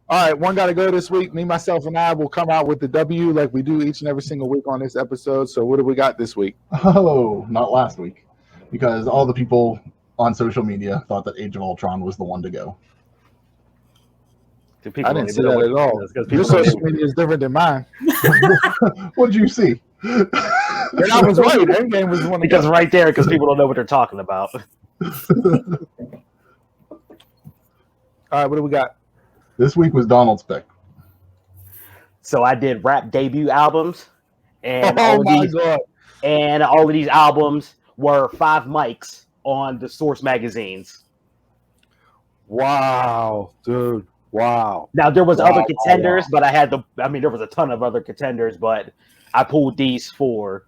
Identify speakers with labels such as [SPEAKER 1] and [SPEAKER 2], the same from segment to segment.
[SPEAKER 1] All right, one got to go this week. Me, myself, and I will come out with the W like we do each and every single week on this episode. So what do we got this week?
[SPEAKER 2] Oh, not last week. Because all the people on social media thought that Age of Ultron was the one to go.
[SPEAKER 1] I didn't see that at all. Your social media is different than mine.
[SPEAKER 2] What did you see?
[SPEAKER 1] And I was right. Endgame was the one
[SPEAKER 3] because right there, because people don't know what they're talking about.
[SPEAKER 1] All right, what do we got?
[SPEAKER 2] This week was Donald's pick.
[SPEAKER 3] So I did rap debut albums, and
[SPEAKER 1] God.
[SPEAKER 3] all of these albums were 5 mics on the Source magazines.
[SPEAKER 1] Wow, dude. Wow.
[SPEAKER 3] Now there was other contenders, but there was a ton of other contenders, but I pulled these 4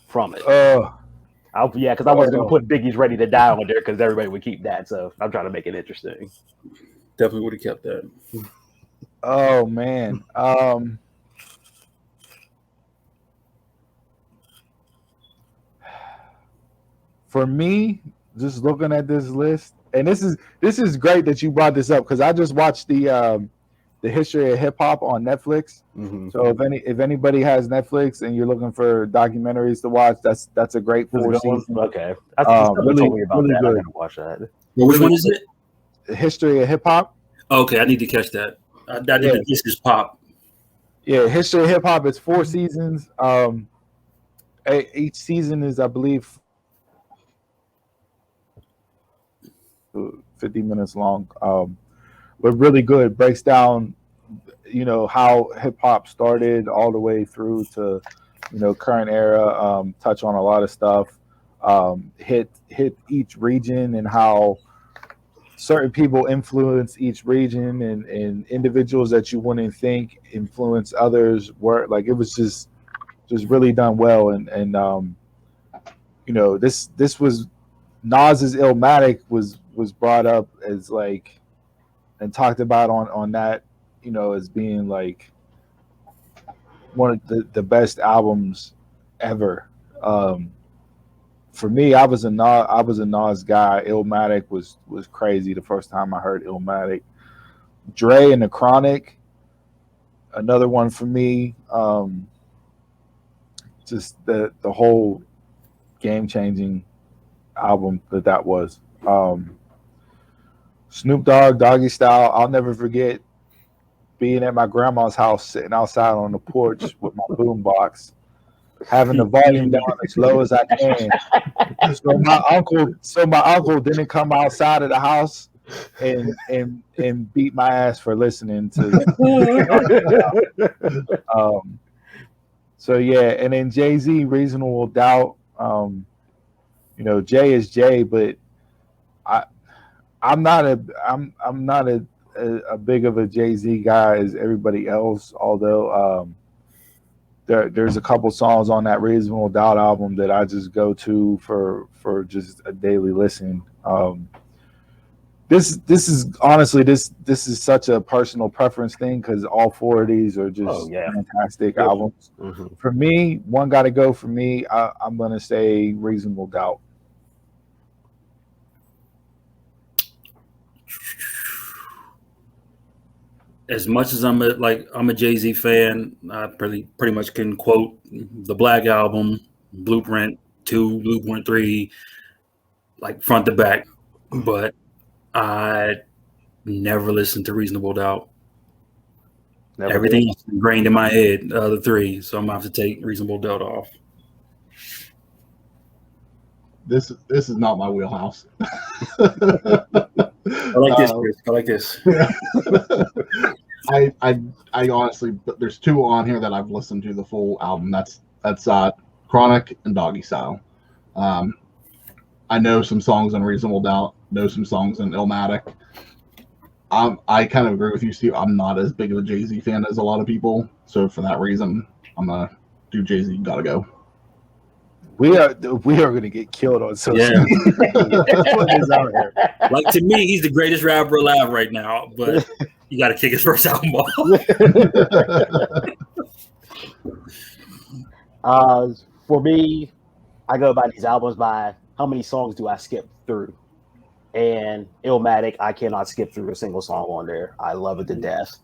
[SPEAKER 3] from it. Because I wasn't going to put Biggie's Ready to Die on there because everybody would keep that. So I'm trying to make it interesting.
[SPEAKER 4] Definitely would have kept that.
[SPEAKER 1] Oh man. For me, just looking at this list, and this is great that you brought this up because I just watched the history of hip hop on Netflix. Mm-hmm. So if anybody has Netflix and you're looking for documentaries to watch, that's a great 4 seasons.
[SPEAKER 3] Okay, really, told me about
[SPEAKER 1] really
[SPEAKER 3] that.
[SPEAKER 1] Good.
[SPEAKER 3] I'm gonna watch that.
[SPEAKER 4] Well, which one is it?
[SPEAKER 1] The history of hip hop.
[SPEAKER 4] Okay, I need to catch that. This is pop.
[SPEAKER 1] Yeah, history of hip hop. It's 4 seasons. Each season is, I believe, 50 minutes long. But really good. Breaks down, how hip hop started all the way through to, current era. Touch on a lot of stuff. Hit each region and how certain people influence each region and individuals that you wouldn't think influence others. It was just really done well. And this was Nas's Illmatic was brought up as and talked about on that, as being one of the best albums ever. For me, I was a Nas guy. Illmatic was crazy the first time I heard Illmatic. Dre and the Chronic, another one for me. Just the whole game-changing album that was. Snoop Dogg, Doggystyle. I'll never forget being at my grandma's house, sitting outside on the porch with my boombox, having the volume down as low as I can. So my uncle didn't come outside of the house and beat my ass for listening to. So yeah, and then Jay-Z, Reasonable Doubt. Jay is Jay, but I'm not a big of a Jay-Z guy as everybody else. Although there's a couple songs on that Reasonable Doubt album that I just go to for just a daily listen. This is honestly this is such a personal preference thing because all 4 of these are just fantastic albums. Mm-hmm. For me, one got to go for me. I'm gonna say Reasonable Doubt.
[SPEAKER 4] As much as I'm a Jay-Z fan, I pretty much can quote the Black Album, Blueprint 2, Blueprint 3, front to back. But I never listened to Reasonable Doubt. Everything is ingrained in my head, the other 3, so I'm gonna have to take Reasonable Doubt off.
[SPEAKER 2] This is not my wheelhouse.
[SPEAKER 4] I like this, Chris. I like this.
[SPEAKER 2] I honestly, there's 2 on here that I've listened to the full album. That's Chronic and Doggystyle. I know some songs on Reasonable Doubt. Know some songs in Illmatic. I kind of agree with you, Steve. I'm not as big of a Jay-Z fan as a lot of people. So for that reason, I'm gonna do Jay-Z. Gotta go.
[SPEAKER 1] We are going to get killed on social media.
[SPEAKER 4] To me, he's the greatest rapper alive right now, but you got to kick his first album off.
[SPEAKER 3] For me, I go by these albums by how many songs do I skip through? And Illmatic, I cannot skip through a single song on there. I love it to death.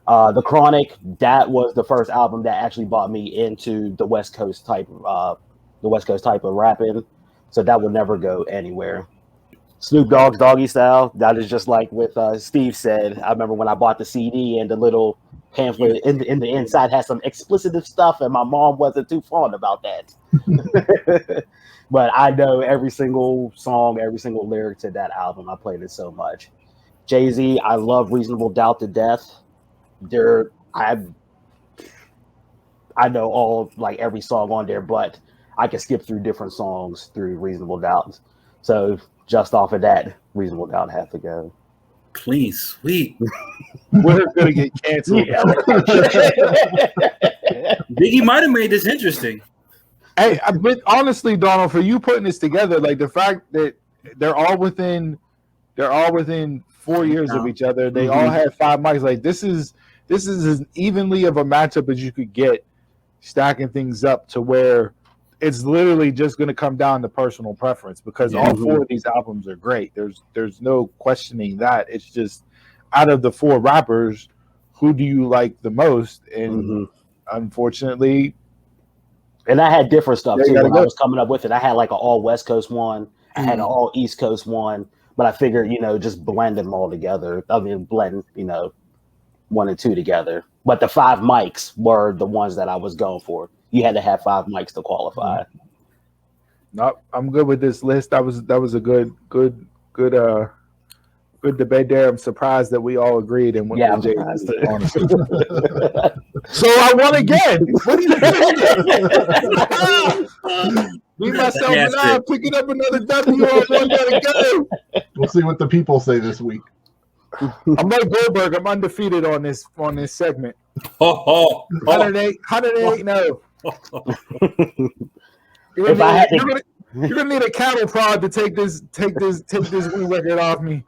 [SPEAKER 3] The Chronic, that was the first album that actually brought me into the West Coast type of rapping. So that will never go anywhere. Snoop Dogg's Doggystyle, that is just like what Steve said. I remember when I bought the CD and the little pamphlet in the inside had some explicit stuff, and my mom wasn't too fond about that. But I know every single song, every single lyric to that album. I played it so much. Jay-Z, I love Reasonable Doubt to death. I know all like every song on there, but I can skip through different songs through Reasonable Doubt. So just off of that, Reasonable Doubt have to go.
[SPEAKER 4] Clean sweep.
[SPEAKER 1] We're gonna get canceled.
[SPEAKER 4] Biggie might have made this interesting.
[SPEAKER 1] Hey, but honestly, Donald, for you putting this together, like the fact that they're all within 4 years of each other, they all had 5 mics. Like this is as evenly of a matchup as you could get, stacking things up to where it's literally just going to come down to personal preference, because all 4 of these albums are great. There's no questioning that. It's just out of the 4 rappers, who do you like the most? And unfortunately.
[SPEAKER 3] And I had different stuff too when I was coming up with it. I had like an all West Coast one. I had an all East Coast one. But I figured, just blend them all together. I mean, blend, 1 and 2 together. But the 5 mics were the ones that I was going for. You had to have 5 mics to qualify.
[SPEAKER 1] Nope, I'm good with this list. That was a good debate there. I'm surprised that we all agreed and went with Jay. Honestly. So I won again. Me, myself, and I picking up another W on one to go.
[SPEAKER 2] We'll see what the people say this week.
[SPEAKER 1] I'm like Goldberg. I'm undefeated on this segment. 108 no. You're gonna need a cattle prod to take this win record off me.